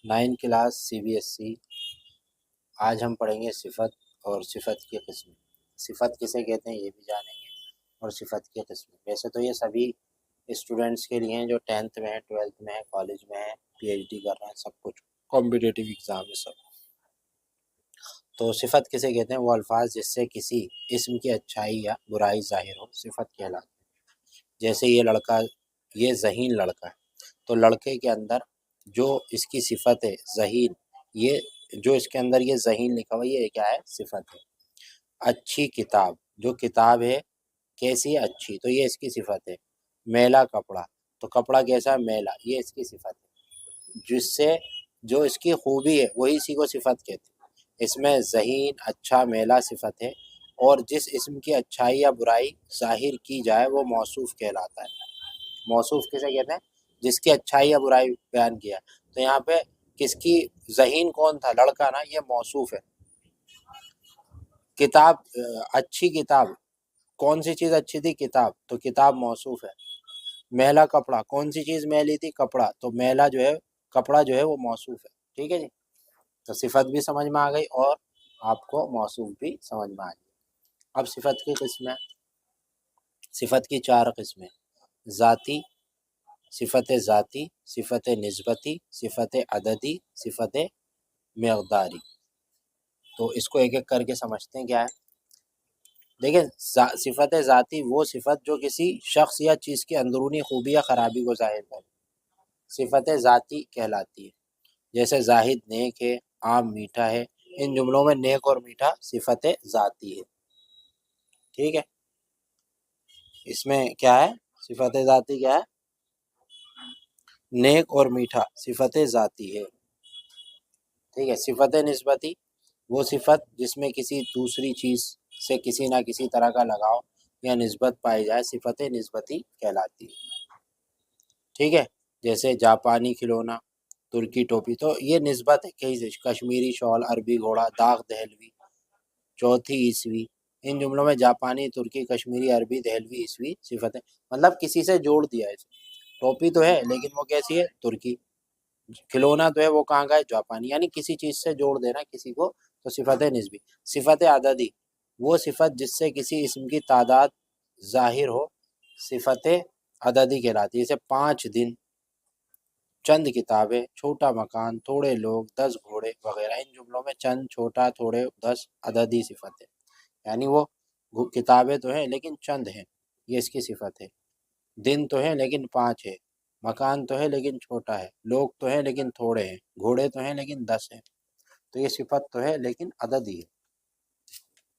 9 class CBSE۔ آج ہم پڑھیں گے صفت اور صفت کی قسم۔ صفت کسے کہتے ہیں یہ بھی جانیں گے، اور صفت کی قسم۔ ویسے تو یہ سبھی اسٹوڈنٹس کے لیے ہیں جو 10th میں ہیں، 12th میں ہیں، کالج میں ہیں، PhD کر رہے ہیں، سب کچھ کمپٹیٹیو ایگزام ہے سب۔ تو صفت کسے کہتے ہیں؟ وہ الفاظ جس سے کسی اسم کی اچھائی یا برائی ظاہر ہو، صفت کہلاتے ہیں۔ جیسے یہ لڑکا، یہ ذہین لڑکا ہے، تو لڑکے کے اندر جو اس کی صفت ہے ذہین، یہ جو اس کے اندر یہ ذہین لکھا ہوا یہ کیا ہے؟ صفت ہے۔ اچھی کتاب، جو کتاب ہے کیسی ہے؟ اچھی، تو یہ اس کی صفت ہے۔ میلا کپڑا، تو کپڑا کیسا ہے؟ میلا، یہ اس کی صفت ہے۔ جس سے جو اس کی خوبی ہے وہی اسی کو صفت کہتے ہیں۔ اس میں ذہین، اچھا، میلا صفت ہے، اور جس اسم کی اچھائی یا برائی ظاہر کی جائے وہ موصوف کہلاتا ہے۔ موصوف کسے کہتے ہیں؟ جس کی اچھائی یا برائی بیان کیا۔ تو یہاں پہ کس کی؟ ذہین کون تھا؟ لڑکا نا، یہ موصوف ہے۔ کتاب، اچھی کتاب، کون سی چیز اچھی تھی؟ کتاب، تو کتاب موصوف ہے۔ میلا کپڑا، کون سی چیز میلی تھی؟ کپڑا، تو میلا جو ہے، کپڑا جو ہے وہ موصوف ہے۔ ٹھیک ہے جی، تو صفت بھی سمجھ میں آ گئی اور آپ کو موصوف بھی سمجھ میں آ گئی۔ اب صفت کی قسمیں۔ صفت کی 4 قسمیں: ذاتی، صفت ذاتی، صفت نسبتی، صفت عددی، صفت مقداری۔ تو اس کو ایک ایک کر کے سمجھتے ہیں کیا ہے۔ دیکھیں، صفت ذاتی وہ صفت جو کسی شخص یا چیز کی اندرونی خوبی یا خرابی کو ظاہر کرے، صفت ذاتی کہلاتی ہے۔ جیسے زاہد نیک ہے، عام میٹھا ہے، ان جملوں میں نیک اور میٹھا صفت ذاتی ہے۔ ٹھیک ہے، اس میں کیا ہے؟ صفت ذاتی کیا ہے؟ نیک اور میٹھا صفت ذاتی ہے۔ ٹھیک ہے، صفت نسبتی وہ صفت جس میں کسی دوسری چیز سے کسی نہ کسی طرح کا لگاؤ یا نسبت پائی جائے، صفت نسبتی کہلاتی ہے۔ ٹھیک ہے، جیسے جاپانی کھلونا، ترکی ٹوپی، تو یہ نسبت ہے کہیں سے۔ کشمیری شال، عربی گھوڑا، داغ دہلوی، چوتھی عیسوی، ان جملوں میں جاپانی، ترکی، کشمیری، عربی، دہلوی، عیسوی صفت ہے، مطلب کسی سے جوڑ دیا ہے۔ ٹوپی تو ہے لیکن وہ کیسی ہے؟ ترکی۔ کھلونا تو ہے، وہ کہاں کا ہے؟ جاپانی، یعنی کسی چیز سے جوڑ دینا کسی کو، تو صفت نسبی۔ صفت عددی وہ صفت جس سے کسی اسم کی تعداد ظاہر ہو، صفت عددی کہلاتی ہے۔ جیسے 5 دن، چند کتابیں، چھوٹا مکان، تھوڑے لوگ، 10 گھوڑے وغیرہ، ان جملوں میں چند، چھوٹا، تھوڑے، 10 عددی صفت ہے، یعنی وہ کتابیں تو ہیں لیکن چند ہیں، یہ اس کی صفت ہے۔ دن تو ہیں لیکن 5 ہے، مکان تو ہے لیکن چھوٹا ہے، لوگ تو ہیں لیکن تھوڑے ہیں، گھوڑے تو ہیں لیکن 10 ہیں، تو یہ صفت تو ہے لیکن عددی ہے۔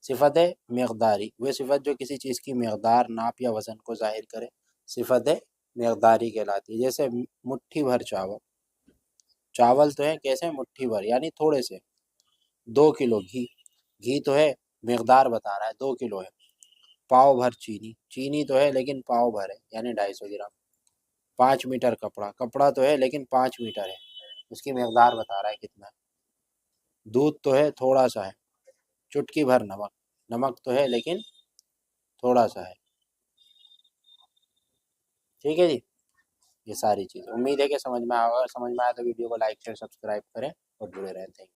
صفت مقداری وہ صفت جو کسی چیز کی مقدار، ناپ یا وزن کو ظاہر کرے، صفت مقداری کہلاتی ہے۔ جیسے مٹھی بھر چاول، چاول تو ہے کیسے؟ مٹھی بھر، یعنی تھوڑے سے۔ 2 کلو گھی، گھی تو ہے مقدار بتا رہا ہے، 2 کلو ہے۔ پاؤ بھر چینی، چینی تو ہے لیکن پاؤ بھر ہے، یعنی 250 گرام۔ 5 میٹر کپڑا، کپڑا تو ہے لیکن 5 میٹر ہے، اس کی مقدار بتا رہا ہے کتنا ہے۔ دودھ تو ہے تھوڑا سا ہے۔ چٹکی بھر نمک، نمک تو ہے لیکن تھوڑا سا ہے۔ ٹھیک ہے جی، یہ ساری چیز امید ہے کہ سمجھ میں آئے گا۔ سمجھ میں آیا تو ویڈیو کو لائک شیئر سبسکرائب کریں اور جڑے رہیں۔ Thank you.